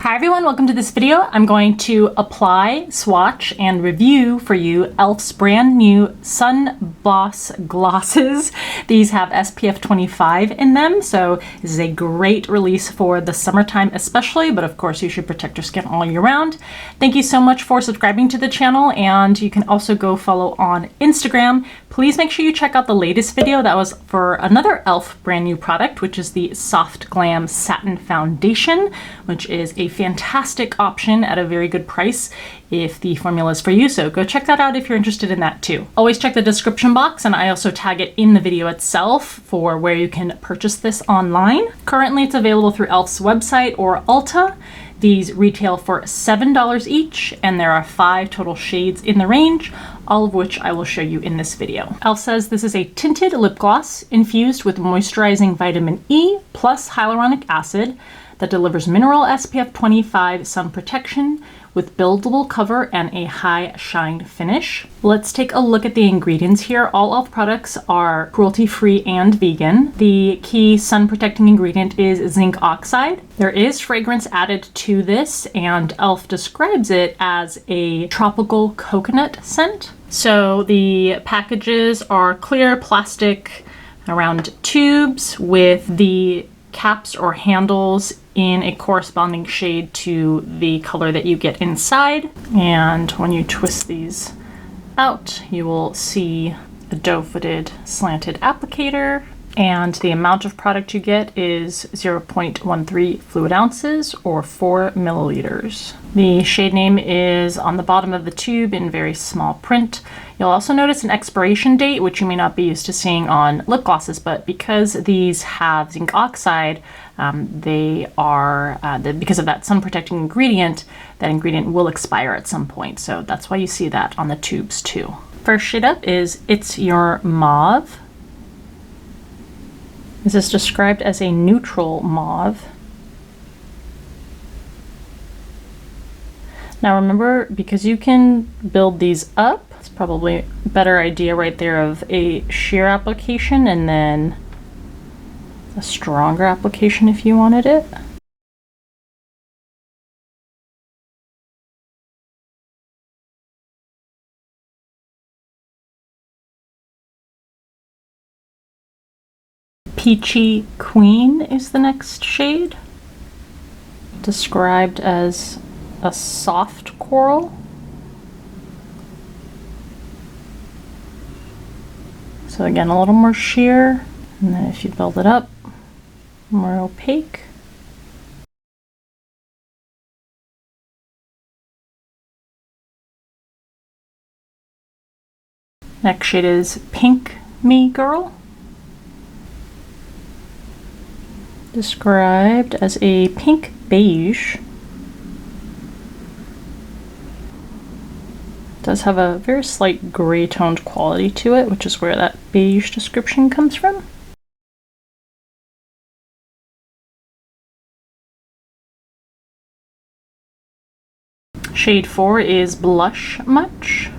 Hi everyone, welcome to this video. I'm going to apply, swatch, and review for you e.l.f.'s brand new Sun Boss glosses. These have SPF 25 in them, so this is a great release for the summertime especially, but of course you should protect your skin all year round. Thank you so much for subscribing to the channel, and you can also go follow on Instagram. Please make sure you check out the latest video. That was for another e.l.f. brand new product, which is the Soft Glam Satin Foundation, which is a fantastic option at a very good price if the formula is for you. So go check that out if you're interested in that too. Always check the description box, and I also tag it in the video itself for where you can purchase this online. Currently it's available through e.l.f.'s website or Ulta. These retail for $7 each, and there are 5 total shades in the range, all of which I will show you in this video. e.l.f. says this is a tinted lip gloss infused with moisturizing vitamin E plus hyaluronic acid that delivers mineral SPF 25 sun protection with buildable cover and a high shine finish. Let's take a look at the ingredients here. All e.l.f. products are cruelty-free and vegan. The key sun protecting ingredient is zinc oxide. There is fragrance added to this, and e.l.f. describes it as a tropical coconut scent. So the packages are clear plastic around tubes with the caps or handles in a corresponding shade to the color that you get inside. And when you twist these out, you will see a doe-footed slanted applicator, and the amount of product you get is 0.13 fluid ounces or 4 milliliters. The shade name is on the bottom of the tube in very small print. You'll also notice an expiration date, which you may not be used to seeing on lip glosses, but because these have zinc oxide, because of that sun protecting ingredient, that ingredient will expire at some point. So that's why you see that on the tubes too. First shade up is It's Your Mauve. This is described as a neutral mauve. Now remember, because you can build these up, it's probably a better idea right there of a sheer application and then a stronger application if you wanted it. Peachy Queen is the next shade, described as a soft coral. So again, a little more sheer, and then if you build it up, more opaque. Next shade is Pink Me Girl, described as a pink beige. It does have a very slight gray toned quality to it, which is where that beige description comes from. Shade 4 is Blush Much.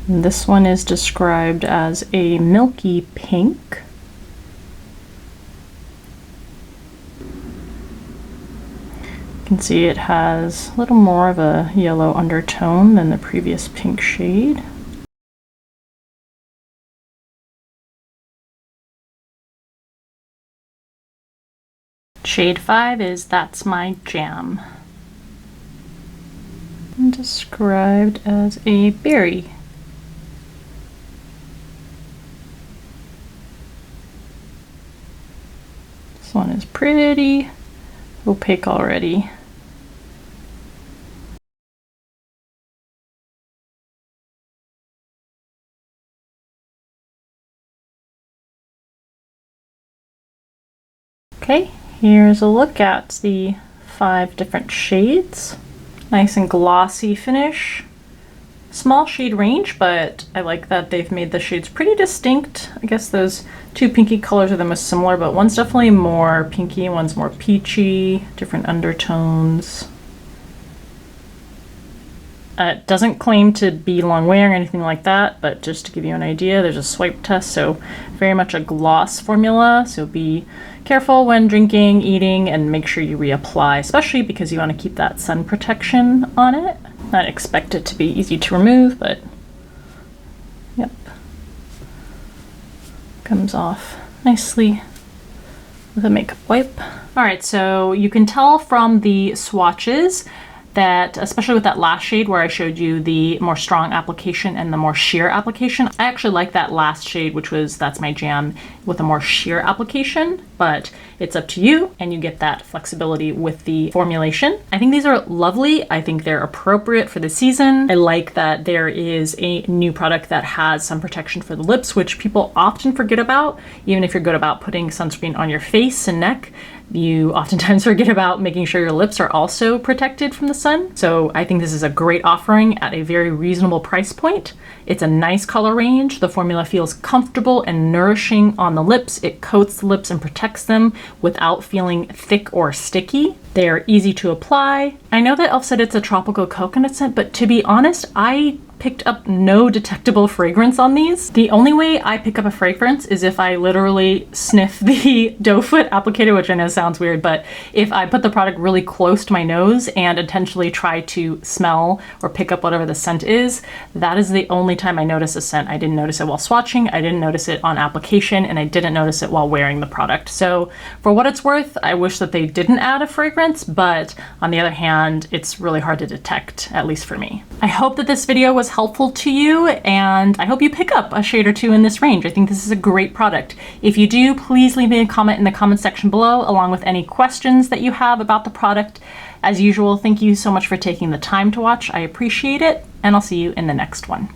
And this one is described as a milky pink. You can see it has a little more of a yellow undertone than the previous pink shade. Shade 5 is That's My Jam, and described as a berry. This one is pretty opaque already. Okay, here's a look at the 5 different shades. Nice and glossy finish. Small shade range, but I like that they've made the shades pretty distinct. I guess those 2 pinky colors are the most similar, but one's definitely more pinky, one's more peachy, different undertones. It doesn't claim to be long wearing or anything like that, but just to give you an idea, there's a swipe test, so very much a gloss formula, so be careful when drinking, eating, and make sure you reapply, especially because you want to keep that sun protection on it. Not expect it to be easy to remove, but yep, comes off nicely with a makeup wipe. All right, so you can tell from the swatches that, especially with that last shade where I showed you the more strong application and the more sheer application, I actually like that last shade, which was That's My Jam, with a more sheer application, but it's up to you and you get that flexibility with the formulation. I think these are lovely. I think they're appropriate for the season. I like that there is a new product that has sun protection for the lips, which people often forget about. Even if you're good about putting sunscreen on your face and neck, you oftentimes forget about making sure your lips are also protected from the sun. So I think this is a great offering at a very reasonable price point. It's a nice color range. The formula feels comfortable and nourishing on the lips. It coats the lips and protects them without feeling thick or sticky. They are easy to apply. I know that Elf said it's a tropical coconut scent, but to be honest, I picked up no detectable fragrance on these. The only way I pick up a fragrance is if I literally sniff the doe foot applicator, which I know sounds weird, but if I put the product really close to my nose and intentionally try to smell or pick up whatever the scent is, that is the only time I notice a scent. I didn't notice it while swatching, I didn't notice it on application, and I didn't notice it while wearing the product. So for what it's worth, I wish that they didn't add a fragrance, but on the other hand, it's really hard to detect, at least for me. I hope that this video was helpful to you, and I hope you pick up a shade or two in this range. I think this is a great product. If you do, please leave me a comment in the comment section below, along with any questions that you have about the product. As usual, thank you so much for taking the time to watch. I appreciate it, and I'll see you in the next one.